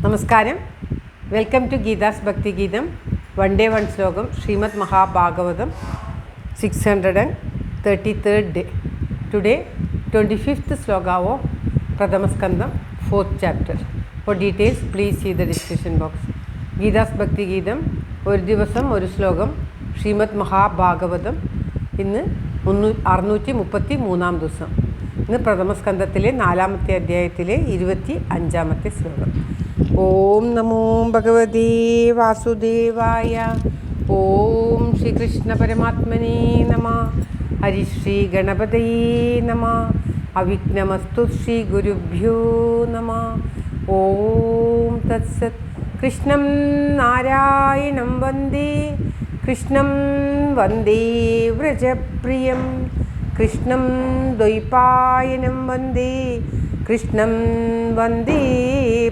നമസ്കാരം. Welcome to Geetha's ഭക്തി ഗീതം. വൺ ഡേ വൺ ശ്ലോകം. Shrimad Mahabhagavatam 633rd day. Today 25th sloka of Pradhamaskandam 4th chapter. For details please see the description box. Geetha's ഭക്തി ഗീതം ഒരു ദിവസം ഒരു ശ്ലോകം. ശ്രീമദ് മഹാഭാഗവതം ഇന്ന് 633 ദിവസം. ഇന്ന് പ്രഥമസ്കന്ധത്തിലെ 4ാമത്തെ അധ്യായത്തിലെ 25ാമത്തെ ശ്ലോകം. ഓം നമോ ഭഗവതേ വാസുദേവായ. ഓം ശ്രീകൃഷ്ണ പരമാത്മനേ നമഃ. ഹരിശ്രീ ഗണപതയേ നമഃ. അവിഘ്നമസ്തു ശ്രീ ഗുരുഭ്യോ നമഃ. ഓം തത്സത്. കൃഷ്ണം നാരായണം വന്ദേ കൃഷ്ണം വന്ദേ വ്രജപ്രിയം കൃഷ്ണം ദ്വൈപായനം വന്ദേ കൃഷ്ണം വന്ദേ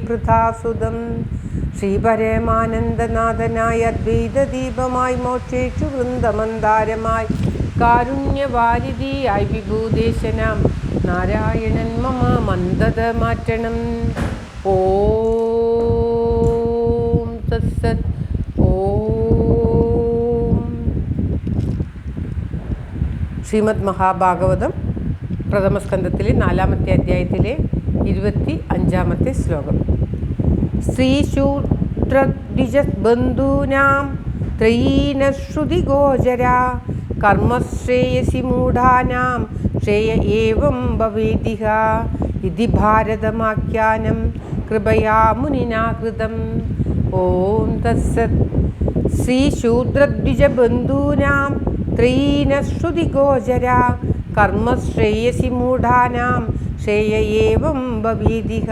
പൃഥാസുതം. ശ്രീപരമാനന്ദനാഥനായ അദ്വൈതദീപമായി മോക്ഷേഷു വൃന്ദമന്ദാരമായി കാരുണ്യവാരിധിയായി വിഭൂദേശനാം നാരായണൻ മമ മന്ദത മാറ്റണം. ഓം തത്സത്. ഓം. ശ്രീമദ് മഹാഭാഗവതം പ്രഥമസ്കന്ധത്തിലെ 4ാമത്തെ അധ്യായത്തിലെ 25ാമത്തെ ശ്ലോകം. സ്ത്രീശൂദ്രദ്വിജബന്ധൂനാം ത്രയീനശ്രുതിഗോചര കർമ്മശ്രേയസി മൂഢാനാം ശ്രേയ ഏവം ഭവേദിഹ ഇതി ഭാരതമാഖ്യാനം കൃപയാ മുനിനാ കൃതം. ഓം തത്സത്. ശ്രീശൂദ്രദ്വിജബന്ധൂനാം ത്രയീനശ്രുതിഗോചര കർമ്മശ്രേയസി മൂഢാനാം ശ്രേയ ഏവം ഭവേദിഹ.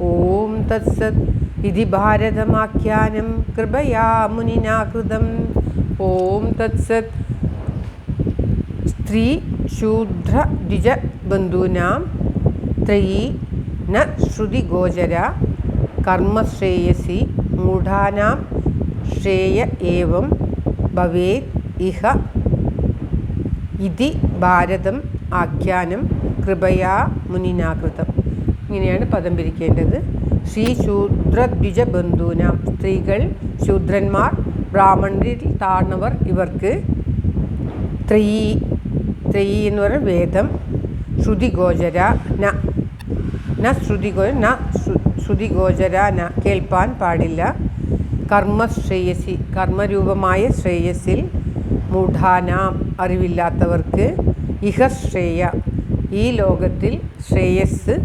ഓം തത്സത്. ഇതി ഭാരതമാഖ്യാനം കൃപയാ മുനിനാ കൃതം. ഓം തത്സത്. സ്ത്രീ ശൂദ്ര ദ്വിജ ബന്ധൂനാം ത്രയീന ശ്രുതിഗോചര കർമ്മശ്രേയസി മൂഢാനാം ശ്രേയ ഏവം ഭവേത് ഇഹ ഇതി ഭാരതം ആഖ്യാനം കൃപയാ മുനിനാകൃതം. ഇങ്ങനെയാണ് പദം പിരിക്കേണ്ടത്. ശ്രീ ശൂദ്രദ്വിജ ബന്ധൂനാം, സ്ത്രീകൾ, ശൂദ്രന്മാർ, ബ്രാഹ്മണരിൽ താഴ്ന്നവർ, ഇവർക്ക് ത്രയീ എന്ന് പറയുന്ന വേദം, ശ്രുതിഗോചര ശ്രുതിഗോചര കേൾപ്പാൻ പാടില്ല, കർമ്മശ്രേയസി കർമ്മരൂപമായ ശ്രേയസിൽ, മൂഢാനാം അറിവില്ലാത്തവർക്ക്, ഇഹശ്രേയ ഈ ലോകത്തിൽ ശ്രേയസ്,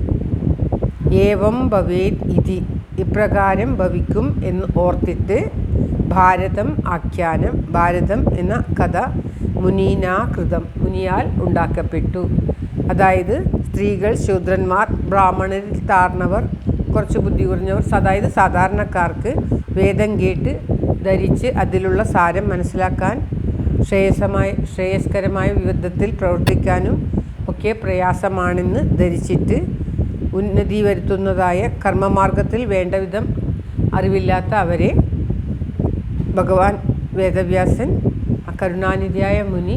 ഏവം ഭവേത് ഇതി ഇപ്രകാരം ഭവിക്കും എന്ന് ഓർത്തിട്ട്, ഭാരതം ആഖ്യാനം ഭാരതം എന്ന കഥ മുനീനാ കൃതം മുനിയാൽ ഉണ്ടാക്കപ്പെട്ടു. അതായത് സ്ത്രീകൾ, ശൂദ്രന്മാർ, ബ്രാഹ്മണരിൽ താഴ്ന്നവർ, കുറച്ച് ബുദ്ധി കുറഞ്ഞവർ, അതായത് സാധാരണക്കാർക്ക് വേദം കേട്ട് ധരിച്ച് അതിലുള്ള സാരം മനസ്സിലാക്കാൻ ശ്രേയസ്കരമായ വിധത്തിൽ പ്രവർത്തിക്കാനും ഒക്കെ പ്രയാസമാണെന്ന് ധരിച്ചിട്ട് ഉന്നതി വരുത്തുന്നതായ കർമ്മമാർഗത്തിൽ വേണ്ട വിധം അറിവില്ലാത്ത അവരെ ഭഗവാൻ വേദവ്യാസൻ, കരുണാനിധിയായ മുനി,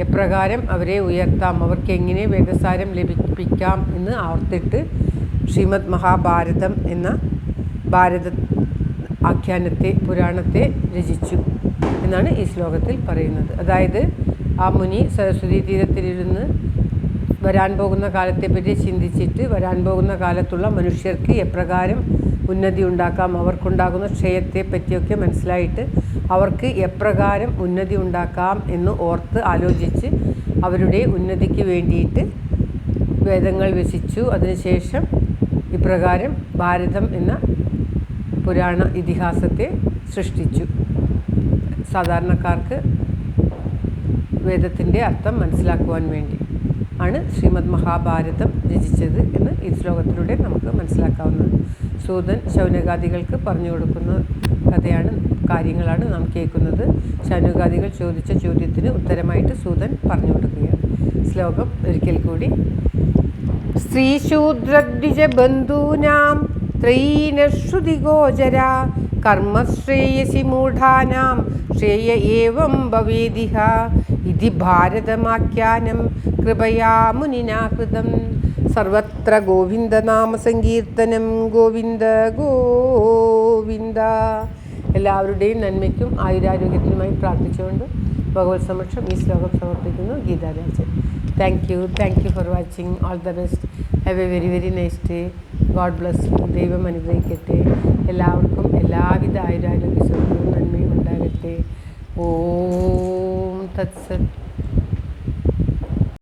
എപ്രകാരം അവരെ ഉയർത്താം, അവർക്ക് എങ്ങനെ വേദസാരം ലഭിപ്പിക്കാം എന്ന് ഓർത്തിട്ട് ശ്രീമദ് മഹാഭാരതം എന്ന ഭാരത ആഖ്യാനത്തെ, പുരാണത്തെ രചിച്ചു എന്നാണ് ഈ ശ്ലോകത്തിൽ പറയുന്നത്. അതായത് ആ മുനി സരസ്വതി തീരത്തിലിരുന്ന് വരാൻ പോകുന്ന കാലത്തെപ്പറ്റി ചിന്തിച്ചിട്ട് വരാൻ പോകുന്ന കാലത്തുള്ള മനുഷ്യർക്ക് എപ്രകാരം ഉന്നതി ഉണ്ടാക്കാം, അവർക്കുണ്ടാകുന്ന ക്ഷയത്തെ പറ്റിയൊക്കെ മനസ്സിലായിട്ട് അവർക്ക് എപ്രകാരം ഉന്നതി ഉണ്ടാക്കാം എന്ന് ഓർത്ത് ആലോചിച്ച് അവരുടെ ഉന്നതിക്ക് വേണ്ടിയിട്ട് വേദങ്ങൾ രചിച്ചു. അതിനുശേഷം ഇപ്രകാരം ഭാരതം എന്ന പുരാണ ഇതിഹാസത്തെ സൃഷ്ടിച്ചു. സാധാരണക്കാർക്ക് വേദത്തിൻ്റെ അർത്ഥം മനസ്സിലാക്കുവാൻ വേണ്ടി ആണ് ശ്രീമദ് മഹാഭാരതം രചിച്ചത് എന്ന് ഈ ശ്ലോകത്തിലൂടെ നമുക്ക് മനസ്സിലാക്കാവുന്നത്. സൂതൻ ശൗനകാദികൾക്ക് പറഞ്ഞു കൊടുക്കുന്ന കാര്യങ്ങളാണ് നാം കേൾക്കുന്നത്. ശൗനകാദികൾ ചോദിച്ച ചോദ്യത്തിന് ഉത്തരമായിട്ട് സൂതൻ പറഞ്ഞു കൊടുക്കുകയാണ്. ശ്ലോകം ഒരിക്കൽ കൂടി. സ്ത്രീശൂദ്രദ്വിജ ബന്ധൂനാം ത്രയീനശ്രുതിഗോചര കർമ്മശ്രേയസി മൂഢാനാം ശ്രേയ ഏവം ഭവേദിഹ ഇതി ഭാരതമാഖ്യാനം കൃപയാ മുനിനാ കൃതം. സർവത്ര ഗോവിന്ദനാമ സങ്കീർത്തനം. ഗോവിന്ദ ഗോവിന്ദ. എല്ലാവരുടെയും നന്മയ്ക്കും ആയുരാരോഗ്യത്തിനുമായി പ്രാർത്ഥിച്ചുകൊണ്ട് ഭഗവത് സമക്ഷം ഈ ശ്ലോകം സമർപ്പിക്കുന്നു. Geetha Rajan. Thank you for watching. All the best. Have A very very nice day. God bless you. ദൈവം അനുഗ്രഹിക്കട്ടെ. എല്ലാവർക്കും എല്ലാവിധ ആയുരാരോഗ്യ